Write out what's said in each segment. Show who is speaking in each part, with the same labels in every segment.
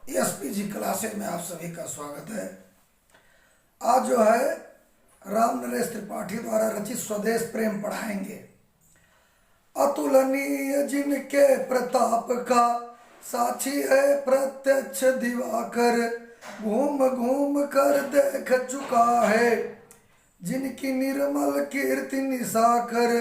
Speaker 1: SPG classes में आप सभी का स्वागत है। आज जो है राम नरेश त्रिपाठी द्वारा रचित स्वदेश प्रेम पढ़ाएंगे। अतुलनीय जिनके प्रताप का साक्षी है प्रत्यक्ष दिवाकर, घूम घूम कर देख चुका है जिनकी निर्मल कीर्ति निशाकर,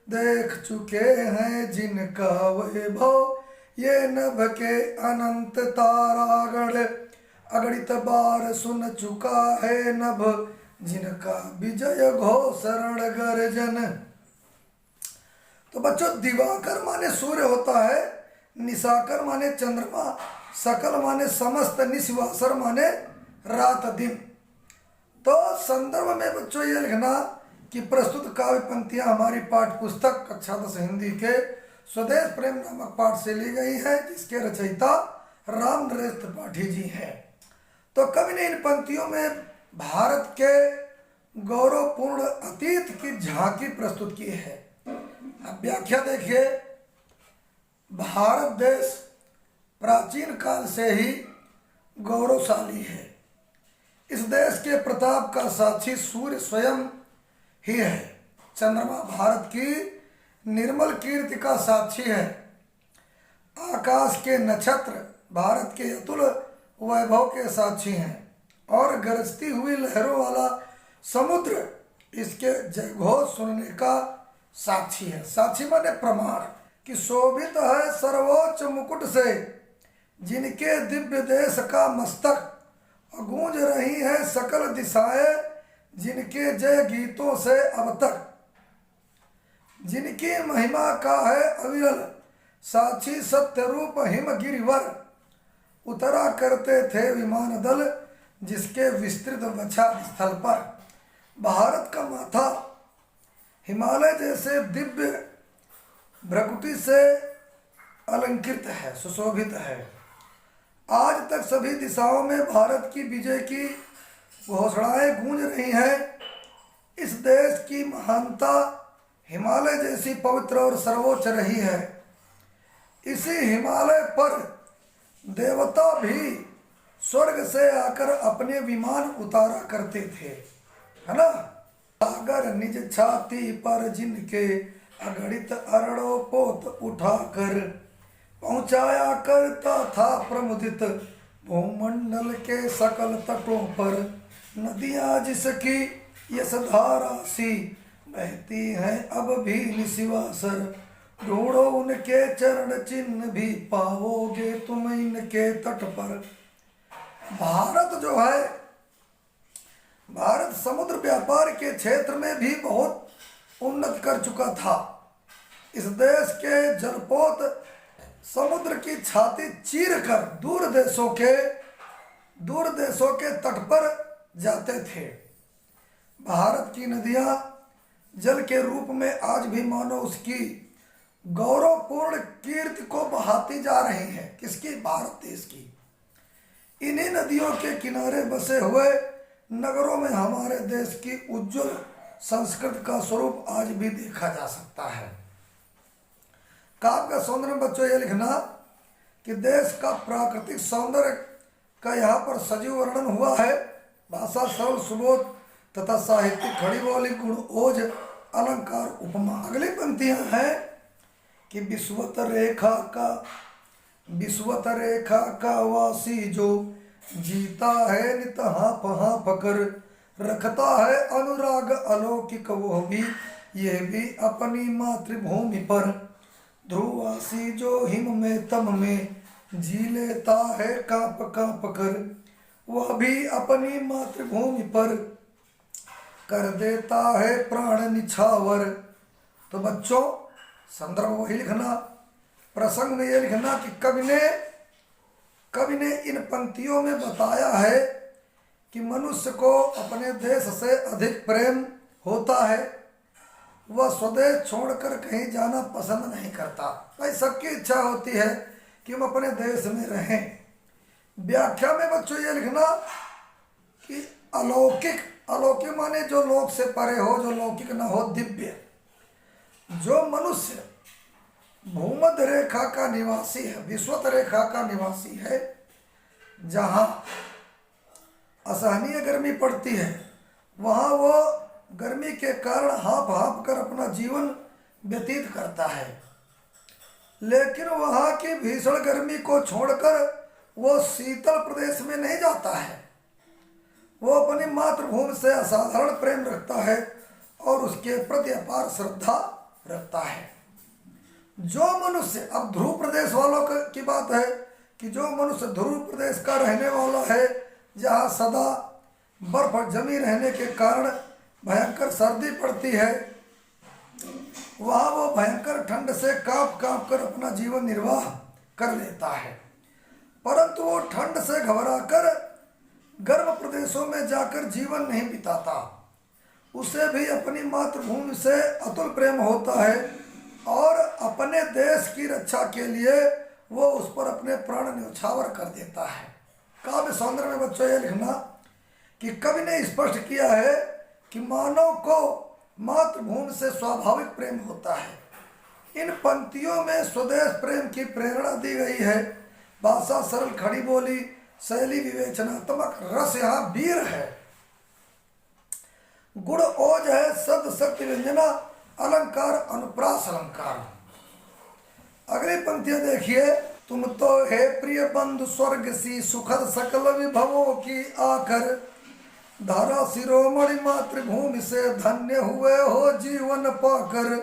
Speaker 1: देख चुके हैं जिनका वैभव ये नभ के अनंत तारागण, अगणित बार सुन चुका है नभ जिनका विजय घोष रण गर्जन। तो बच्चों, दिवाकर माने सूर्य होता है, निशाकर माने चंद्रमा, सकल माने समस्त, निशिवासर माने रात दिन। तो संदर्भ में बच्चों ये लिखना कि प्रस्तुत काव्य पंक्तियां हमारी पाठ्य पुस्तक कक्षा 10 हिंदी के स्वदेश प्रेम नामक पाठ से ली गई है, जिसके रचयिता राम नरेश त्रिपाठी जी हैं। तो कवि ने इन पंक्तियों में भारत के गौरवपूर्ण अतीत की झांकी प्रस्तुत की है। अब व्याख्या देखिए। भारत देश प्राचीन काल से ही गौरवशाली है। इस देश के प्रताप का साक्षी सूर्य स्वयं ही है। चंद्रमा भारत की निर्मल कीर्ति का साक्षी है। आकाश के नक्षत्र भारत के अतुल वैभव के साक्षी हैं और गरजती हुई लहरों वाला समुद्र इसके जयघोष सुनने का साक्षी है। साक्षी माने प्रमाण कि शोभित है सर्वोच्च मुकुट से जिनके दिव्य देश का मस्तक, गूंज रही है सकल दिशाएं जिनके जय गीतों से अब तक, जिनकी महिमा का है अविरल साक्षी सत्य रूप हिमगिरिवर, उतरा करते थे विमान दल जिसके विस्तृत वछा स्थल पर। भारत का माथा हिमालय जैसे दिव्य भ्रकुटी से अलंकृत है, सुशोभित है। आज तक सभी दिशाओं में भारत की विजय की घोषणाएं गूंज रही हैं। इस देश की महानता हिमालय जैसी पवित्र और सर्वोच्च रही है। इसी हिमालय पर देवता भी स्वर्ग से आकर अपने विमान उतारा करते थे, है ना। सागर निज छाती पर जिनके अगणित अरड़ों पोत उठाकर पहुंचाया करता था प्रमुदित भूमंडल के सकल तटों पर। नदियां जिसकी यशधारा सी बहती हैं अब भी निशिवासर, ढूंढो उनके चरण चिन्ह भी पाओगे तुम इनके तट पर। भारत जो है, भारत समुद्र व्यापार के क्षेत्र में भी बहुत उन्नत कर चुका था। इस देश के जलपोत समुद्र की छाती चीर कर दूर देशों के तट पर जाते थे। भारत की नदियां जल के रूप में आज भी मानो उसकी गौरवपूर्ण कीर्ति को बहाती जा रही हैं। किसकी? भारत देश की। इन्हीं नदियों के किनारे बसे हुए नगरों में हमारे देश की उज्जवल संस्कृति का स्वरूप आज भी देखा जा सकता है। काव्य का सौंदर्य बच्चों ये लिखना कि देश का प्राकृतिक सौंदर्य का यहाँ पर सजीव वर्णन हुआ है। भाषा सरल सुबोध तथा साहित्यिक खड़ी बोली गुण ओज अलंकार उपमा। अगली पंक्तियां हैं कि विश्वत रेखा का वासी जो जीता है नित हाँफ हाँफ कर, रखता है अनुराग अलौकिक वो भी ये भी अपनी मातृभूमि पर। ध्रुववासी जो हिम में तम में जी लेता है कांप कांप कर, वह भी अपनी मातृभूमि पर कर देता है प्राण निछावर। तो बच्चों, संदर्भ वही लिखना, प्रसंग में ये लिखना कि कवि ने इन पंक्तियों में बताया है कि मनुष्य को अपने देश से अधिक प्रेम होता है। वह स्वदेश छोड़कर कहीं जाना पसंद नहीं करता। भाई सबकी इच्छा होती है कि हम अपने देश में रहें। व्याख्या में बच्चों ये लिखना कि अलौकिक माने जो लोक से परे हो, जो लौकिक न हो, दिव्य। जो मनुष्य भूमध्य रेखा का निवासी है, विषुवत रेखा का निवासी है, जहाँ असहनीय गर्मी पड़ती है वहाँ वो गर्मी के कारण हाँफ हाँफ कर अपना जीवन व्यतीत करता है, लेकिन वहाँ की भीषण गर्मी को छोड़कर वो शीतल प्रदेश में नहीं जाता है। वो अपनी मातृभूमि से असाधारण प्रेम रखता है और उसके प्रति अपार श्रद्धा रखता है। जो मनुष्य, अब ध्रुव प्रदेश वालों की बात है कि जो मनुष्य ध्रुव प्रदेश का रहने वाला है, जहाँ सदा बर्फ जमी रहने के कारण भयंकर सर्दी पड़ती है, वहाँ वो भयंकर ठंड से कांप कांप कर अपना जीवन निर्वाह कर लेता है। परंतु वो ठंड से घबराकर गर्म प्रदेशों में जाकर जीवन नहीं बिताता। उसे भी अपनी मातृभूमि से अतुल प्रेम होता है और अपने देश की रक्षा के लिए वो उस पर अपने प्राण न्यौछावर कर देता है। काव्य सौंदर्य में बच्चों ये लिखना कि कवि ने स्पष्ट किया है कि मानव को मातृभूमि से स्वाभाविक प्रेम होता है। इन पंक्तियों में स्वदेश प्रेम की प्रेरणा दी गई है। भाषा सरल, खड़ी बोली, शैली विवेचनात्मक, रस यहाँ वीर है, गुण ओज है, शब्द शक्ति व्यंजना, अलंकार अनुप्रास अलंकार। अगली पंक्तियां देखिए। तुम तो हे प्रिय बंधु स्वर्ग सी सुखद सकल विभवों की आकर, धारा शिरोमणि मातृभूमि से धन्य हुए हो जीवन पाकर।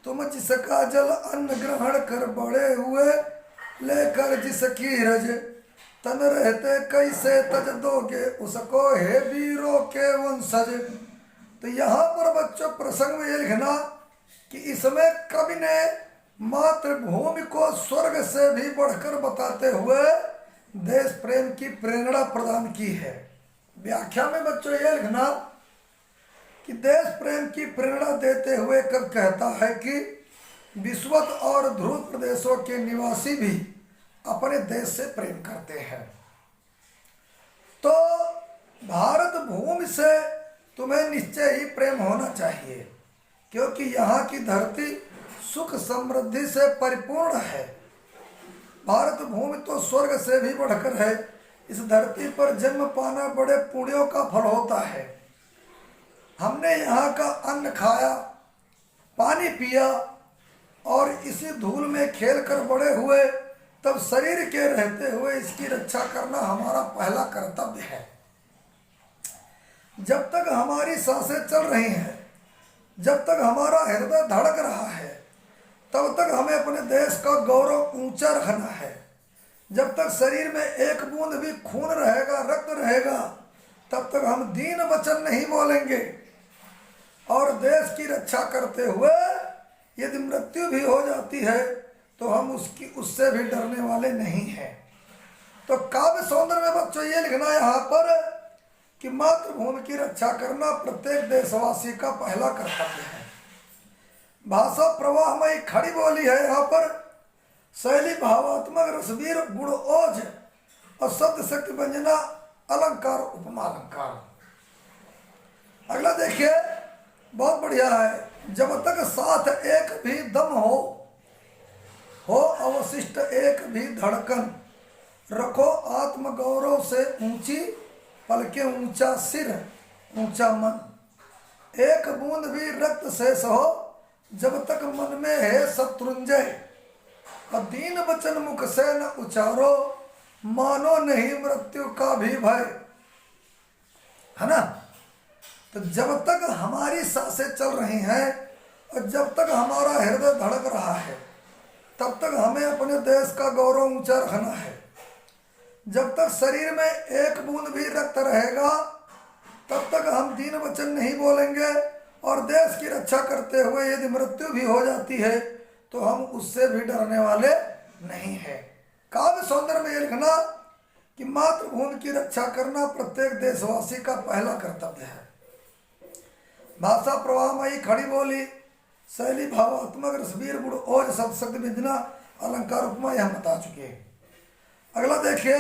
Speaker 1: तुम जिसका जल अन्न ग्रहण कर बड़े हुए, लेकर जिसकी रज तन रहते कैसे तज दोगे उसको हे वीरों के वंशज। तो यहाँ पर बच्चों प्रसंग में ये लिखना कि इसमें कवि ने मातृभूमि को स्वर्ग से भी बढ़कर बताते हुए देश प्रेम की प्रेरणा प्रदान की है। व्याख्या में बच्चों ये लिखना कि देश प्रेम की प्रेरणा देते हुए कवि कहता है कि विश्वत और ध्रुव प्रदेशों के निवासी भी अपने देश से प्रेम करते हैं। तो भारत भूमि से तुम्हें निश्चय ही प्रेम होना चाहिए, क्योंकि यहाँ की धरती सुख समृद्धि से परिपूर्ण है। भारत भूमि तो स्वर्ग से भी बढ़कर है। इस धरती पर जन्म पाना बड़े पुण्यों का फल होता है। हमने यहाँ का अन्न खाया, पानी पिया और इसी धूल में खेल कर बड़े हुए, तब शरीर के रहते हुए इसकी रक्षा करना हमारा पहला कर्तव्य है। जब तक हमारी सांसें चल रही हैं, जब तक हमारा हृदय धड़क रहा है, तब तक हमें अपने देश का गौरव ऊंचा रखना है। जब तक शरीर में एक बूंद भी खून रहेगा, रक्त रहेगा, तब तक हम दीन वचन नहीं बोलेंगे। और देश की रक्षा करते हुए यदि मृत्यु भी हो जाती है तो हम उससे भी डरने वाले नहीं हैं। तो काव्य सौंदर्य में बच्चों ये लिखना यहाँ पर कि मातृभूमि की रक्षा करना प्रत्येक देशवासी का पहला कर्तव्य है। भाषा प्रवाहमयी खड़ी बोली है यहाँ पर, शैली भावात्मक, रसवीर, गुण ओज और शब्द शक्ति व्यंजना, अलंकार उपमा अलंकार। अगला देखिए, बहुत बढ़िया है। जब तक साथ एक भी दम हो अवशिष्ट एक भी धड़कन, रखो आत्मगौरव से ऊंची पलके, ऊंचा सिर, ऊंचा मन। एक बूंद भी रक्त शेष हो जब तक मन में है शत्रुंजय, और दीन वचन मुख से न उचारो, मानो नहीं मृत्यु का भी भय। है ना? तो जब तक हमारी सांसें चल रही हैं और जब तक हमारा हृदय धड़क रहा है, तब तक हमें अपने देश का गौरव ऊंचा रखना है। जब तक शरीर में एक बूंद भी रक्त रहेगा, तब तक हम दीन वचन नहीं बोलेंगे। और देश की रक्षा करते हुए यदि मृत्यु भी हो जाती है तो हम उससे भी डरने वाले नहीं हैं। काव्य सौंदर्य में ये लिखना कि मातृभूमि की रक्षा करना प्रत्येक देशवासी का पहला कर्तव्य है। भाषा प्रवाहमयी खड़ी बोली, शैली भावात्मक, रसवीर, गुण ओज, शब्द शक्ति व्यंजना, अलंकार उपमा, यह बता चुके हैं। अगला देखिए,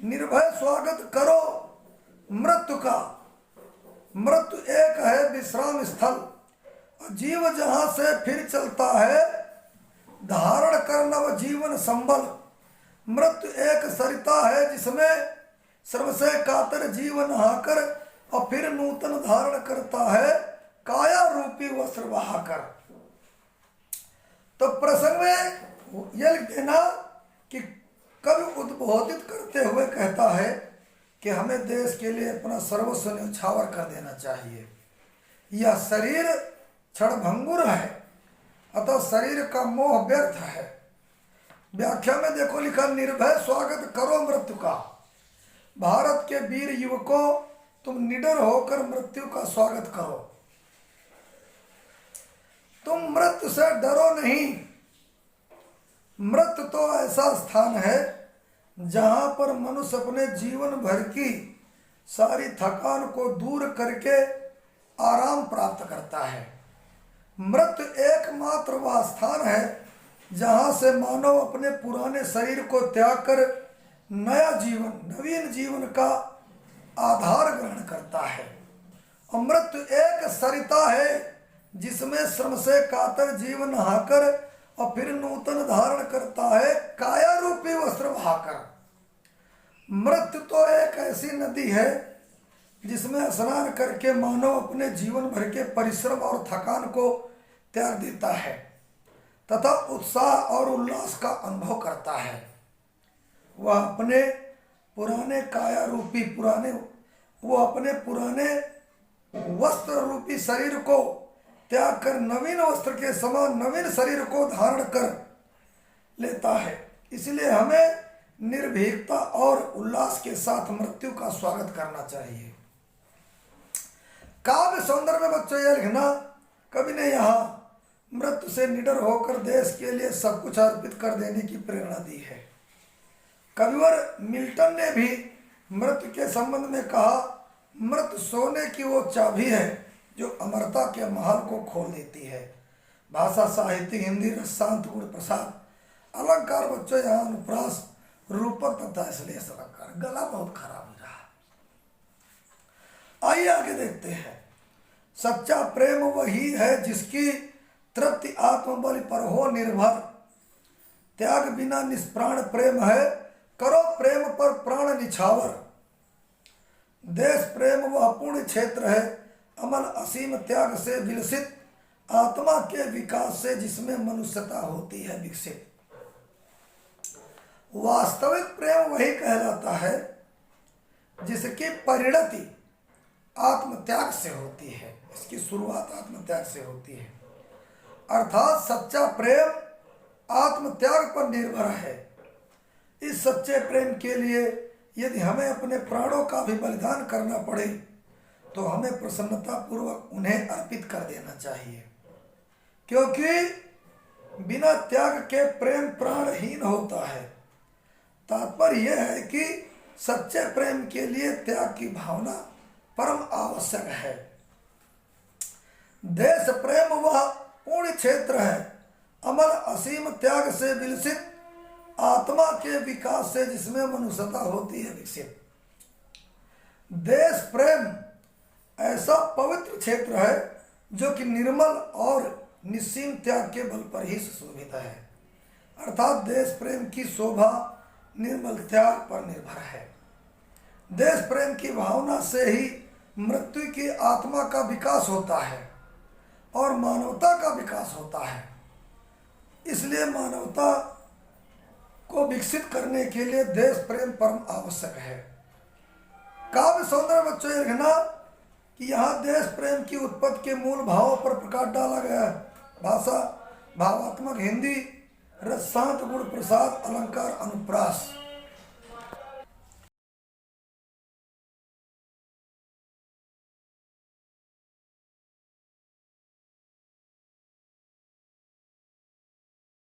Speaker 1: निर्भय स्वागत करो मृत्यु का, मृत्यु एक है विश्राम स्थल, जीव जहां से फिर चलता है, धारण कर नव जीवन संबल। मृत्यु एक सरिता है जिसमें श्रम से कातर जीवन नहाकर और फिर नूतन धारण करता है काया रूपी वस्त्र बहाकर। तो प्रसंग में यह लिख देना कि कवि उद्बोधित करते हुए कहता है कि हमें देश के लिए अपना सर्वस्व न्यौछावर कर देना चाहिए। यह शरीर क्षणभंगुर है, अतः शरीर का मोह व्यर्थ है। व्याख्या में देखो लिखा, निर्भय स्वागत करो मृत्यु का। भारत के वीर युवकों, तुम निडर होकर मृत्यु का स्वागत करो। तुम मृत्यु से डरो नहीं। मृत्यु तो ऐसा स्थान है जहां पर मनुष्य अपने जीवन भर की सारी थकान को दूर करके आराम प्राप्त करता है। मृत्यु एकमात्र वह स्थान है जहां से मानव अपने पुराने शरीर को त्याग कर नया जीवन, नवीन जीवन का आधार ग्रहण करता है। और मृत्यु एक सरिता है जिसमें श्रम से कातर जीवन नहाकर और फिर नूतन धारण करता है काया रूपी वस्त्र बहाकर। मृत्यु तो एक ऐसी नदी है जिसमें स्नान करके मानव अपने जीवन भर के परिश्रम और थकान को त्याग देता है तथा उत्साह और उल्लास का अनुभव करता है। वह अपने पुराने काया रूपी अपने पुराने वस्त्र रूपी शरीर को त्याग कर नवीन वस्त्र के समान नवीन शरीर को धारण कर लेता है। इसलिए हमें निर्भीकता और उल्लास के साथ मृत्यु का स्वागत करना चाहिए। काव्य सौंदर्य में बच्चों यह लिखना, कवि ने यहाँ मृत्यु से निडर होकर देश के लिए सब कुछ अर्पित कर देने की प्रेरणा दी है। कविवर मिल्टन ने भी मृत्यु के संबंध में कहा, मृत्यु सोने की वो चाबी है जो अमरता के महल को खोल देती है। भाषा साहित्य हिंदी रसांत गुण प्रसाद। अलंकार बच्चों यहाँ अनुप्रास रूपक तथा इसलिए अलंकार। गला बहुत खराब हो रहा। आइए आगे देखते हैं। सच्चा प्रेम वही है जिसकी तृप्ति आत्मबल पर हो निर्भर। त्याग बिना निष्प्राण प्रेम है, करो प्रेम पर प्राण निछावर। देश प्रेम वह पूर्ण क्षेत्र है, अमल असीम त्याग से विलसित, आत्मा के विकास से जिसमें मनुष्यता होती है विकसित। वास्तविक प्रेम वही कहलाता है जिसकी परिणति आत्मत्याग से होती है। इसकी शुरुआत आत्मत्याग से होती है। अर्थात सच्चा प्रेम आत्मत्याग पर निर्भर है। इस सच्चे प्रेम के लिए यदि हमें अपने प्राणों का भी बलिदान करना पड़े तो हमें प्रसन्नता पूर्वक उन्हें अर्पित कर देना चाहिए, क्योंकि बिना त्याग के प्रेम प्राणहीन होता है। तात्पर्य यह है कि सच्चे प्रेम के लिए त्याग की भावना परम आवश्यक है। देश प्रेम वह पूर्ण क्षेत्र है, अमल असीम त्याग से विलसित, आत्मा के विकास से जिसमें मनुष्यता होती है विकसित। देश प्रेम ऐसा पवित्र क्षेत्र है जो कि निर्मल और निस्सीम त्याग के बल पर ही सुशोभित है। अर्थात देश प्रेम की शोभा निर्मल त्याग पर निर्भर है। देश प्रेम की भावना से ही मृत्यु की आत्मा का विकास होता है और मानवता का विकास होता है। इसलिए मानवता को विकसित करने के लिए देश प्रेम परम आवश्यक है। काव्य सौंदर्य बच्चों ये कहना कि यहाँ देश प्रेम की उत्पत्ति के मूल भावों पर प्रकाश डाला गया है। भाषा भावात्मक हिंदी रसांत गुण प्रसाद अलंकार अनुप्रास।